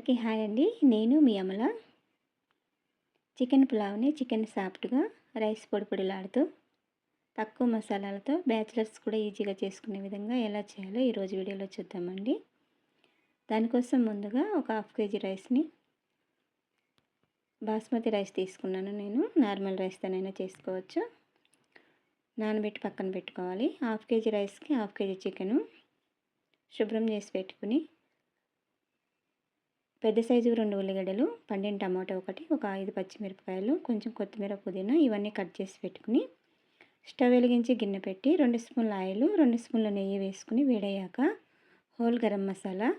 అందరికీ హాయ్ అండి. నేను మీ అమల. చికెన్ పులావ్ని చికెన్ సాఫ్ట్గా రైస్ పొడి పొడిలాడుతూ తక్కువ మసాలాలతో బ్యాచిలర్స్ కూడా ఈజీగా చేసుకునే విధంగా ఎలా చేయాలో ఈరోజు వీడియోలో చూద్దామండి. దానికోసం ముందుగా ఒక హాఫ్ కేజీ రైస్ని బాస్మతి రైస్ తీసుకున్నాను. నేను నార్మల్ రైస్తోనైనా చేసుకోవచ్చు. నానబెట్టి పక్కన పెట్టుకోవాలి. హాఫ్ కేజీ రైస్కి హాఫ్ కేజీ చికెను శుభ్రం చేసి పెట్టుకుని పెద్ద సైజు 2 ఉల్లిగడ్డలు, పండిన టమాటా ఒకటి, ఒక 5 పచ్చిమిరపకాయలు, కొంచెం కొత్తిమీర, పుదీనా ఇవన్నీ కట్ చేసి పెట్టుకుని స్టవ్ వెలిగించి గిన్నె పెట్టి 2 స్పూన్ల ఆయిల్, 2 స్పూన్ల నెయ్యి వేసుకుని వేడయ్యాక హోల్ గరం మసాలా,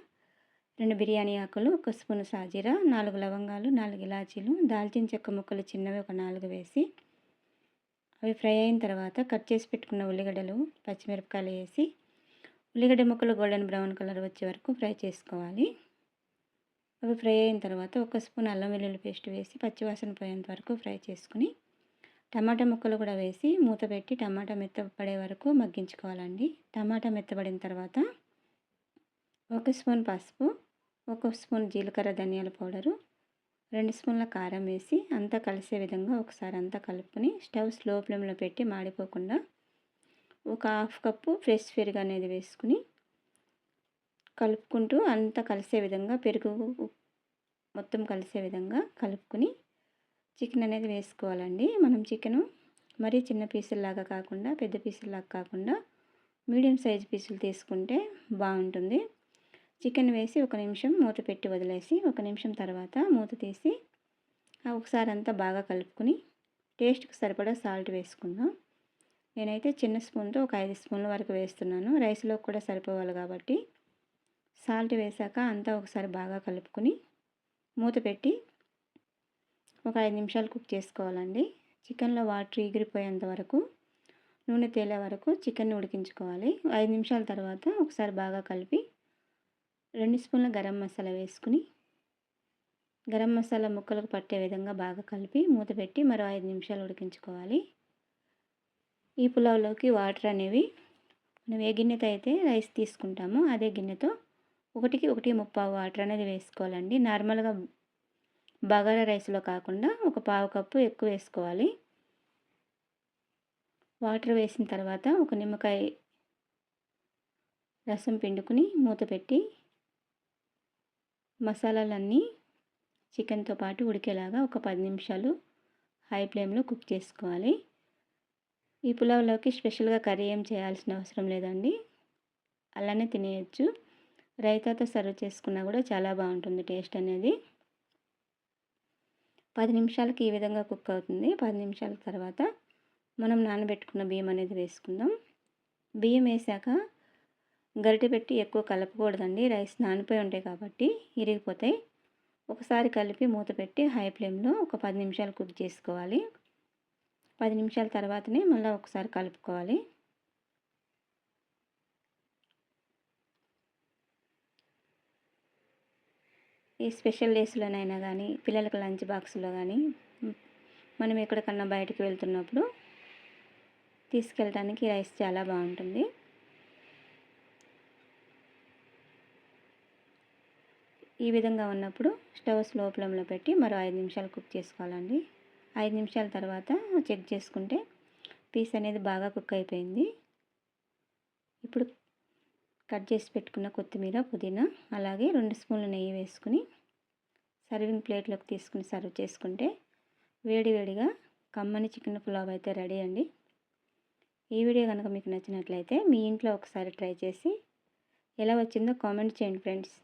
2 బిర్యానీ ఆకులు, 1 స్పూన్ సాజీరా, 4 లవంగాలు, 4 ఇలాచీలు, దాల్చిన చెక్క ముక్కలు చిన్నవి ఒక 4 వేసి అవి ఫ్రై అయిన తర్వాత కట్ చేసి పెట్టుకున్న ఉల్లిగడ్డలు, పచ్చిమిరపకాయలు వేసి ఉల్లిగడ్డ ముక్కలు గోల్డెన్ బ్రౌన్ కలర్ వచ్చే వరకు ఫ్రై చేసుకోవాలి. అవి ఫ్రై అయిన తర్వాత 1 స్పూన్ అల్లం వెల్లుల్లి పేస్ట్ వేసి పచ్చివాసన పోయేంత వరకు ఫ్రై చేసుకుని టమాటా ముక్కలు కూడా వేసి మూత పెట్టి టమాటా మెత్తపడే వరకు మగ్గించుకోవాలండి. టమాటా మెత్తబడిన తర్వాత 1 స్పూన్ పసుపు, 1 స్పూన్ జీలకర్ర ధనియాల పౌడరు, 2 స్పూన్ల కారం వేసి అంతా కలిసే విధంగా ఒకసారి అంతా కలుపుకొని స్టవ్ స్లో ఫ్లేమ్లో పెట్టి మాడిపోకుండా ఒక హాఫ్ కప్పు ఫ్రెష్ పెరుగు అనేది వేసుకుని కలుపుకుంటూ అంతా కలిసే విధంగా పెరుగు మొత్తం కలిసే విధంగా కలుపుకొని చికెన్ అనేది వేసుకోవాలండి. మనం చికెను మరీ చిన్న పీసుల్లాగా కాకుండా పెద్ద పీసుల్లాగా కాకుండా మీడియం సైజ్ పీసులు తీసుకుంటే బాగుంటుంది. చికెన్ వేసి 1 నిమిషం మూత పెట్టి వదిలేసి 1 నిమిషం తర్వాత మూత తీసి ఒకసారి అంతా బాగా కలుపుకొని టేస్ట్కి సరిపడా సాల్ట్ వేసుకుందాం. నేనైతే చిన్న స్పూన్తో ఒక 5 స్పూన్ల వరకు వేస్తున్నాను. రైస్లో కూడా సరిపోవాలి కాబట్టి సాల్ట్ వేసాక అంతా ఒకసారి బాగా కలుపుకొని మూత పెట్టి ఒక 5 నిమిషాలు కుక్ చేసుకోవాలండి. చికెన్లో వాటర్ ఎగిరిపోయేంత వరకు నూనె తేలే వరకు చికెన్ ఉడికించుకోవాలి. 5 నిమిషాల తర్వాత ఒకసారి బాగా కలిపి 2 స్పూన్ల గరం మసాలా వేసుకుని గరం మసాలా ముక్కలకు పట్టే విధంగా బాగా కలిపి మూత పెట్టి మరో 5 నిమిషాలు ఉడికించుకోవాలి. ఈ పులావ్లోకి వాటర్ అనేవి మనం ఏ గిన్నెతో అయితే రైస్ తీసుకుంటామో అదే గిన్నెతో 1కి 1.25 వాటర్ అనేది వేసుకోవాలండి. నార్మల్గా బగారా రైస్లో కాకుండా ఒక పావు కప్పు ఎక్కువ వేసుకోవాలి. వాటర్ వేసిన తర్వాత ఒక నిమ్మకాయ రసం పిండుకుని మూత పెట్టి మసాలాలన్నీ చికెన్తో పాటు ఉడికేలాగా ఒక 10 నిమిషాలు హై ఫ్లేమ్లో కుక్ చేసుకోవాలి. ఈ పులావ్లోకి స్పెషల్గా కర్రీ ఏం చేయాల్సిన అవసరం లేదండి. అలానే తినేయచ్చు. రైతాతో సర్వ్ చేసుకున్నా కూడా చాలా బాగుంటుంది టేస్ట్ అనేది. 10 నిమిషాలకి ఈ విధంగా కుక్ అవుతుంది. 10 నిమిషాల తర్వాత మనం నానబెట్టుకున్న బియ్యం అనేది వేసుకుందాం. బియ్యం వేసాక గరిటె పెట్టి ఎక్కువ కలపకూడదండి. రైస్ నానిపోయి ఉంటాయి కాబట్టి ఇరిగిపోతాయి. ఒకసారి కలిపి మూత పెట్టి హై ఫ్లేమ్లో ఒక 10 నిమిషాలు కుక్ చేసుకోవాలి. 10 నిమిషాల తర్వాతనే మళ్ళీ ఒకసారి కలుపుకోవాలి. ఈ స్పెషల్ డేస్లోనైనా కానీ పిల్లలకు లంచ్ బాక్స్లో కానీ మనం ఎక్కడికన్నా బయటికి వెళ్తున్నప్పుడు తీసుకెళ్ళడానికి రైస్ చాలా బాగుంటుంది. ఈ విధంగా ఉన్నప్పుడు స్టవ్ స్లో ఫ్లేమ్లో పెట్టి మరో 5 నిమిషాలు కుక్ చేసుకోవాలండి. 5 నిమిషాల తర్వాత చెక్ చేసుకుంటే పీస్ అనేది బాగా కుక్ అయిపోయింది. ఇప్పుడు కట్ చేసి పెట్టుకున్న కొత్తిమీర, పుదీనా అలాగే 2 స్పూన్ల నెయ్యి వేసుకుని సర్వింగ్ ప్లేట్లోకి తీసుకుని సర్వ్ చేసుకుంటే వేడివేడిగా కమ్మని చికెన్ పులావ్ అయితే రెడీ అండి. ఈ వీడియో కనుక మీకు నచ్చినట్లయితే మీ ఇంట్లో ఒకసారి ట్రై చేసి ఎలా వచ్చిందో కామెంట్ చేయండి ఫ్రెండ్స్.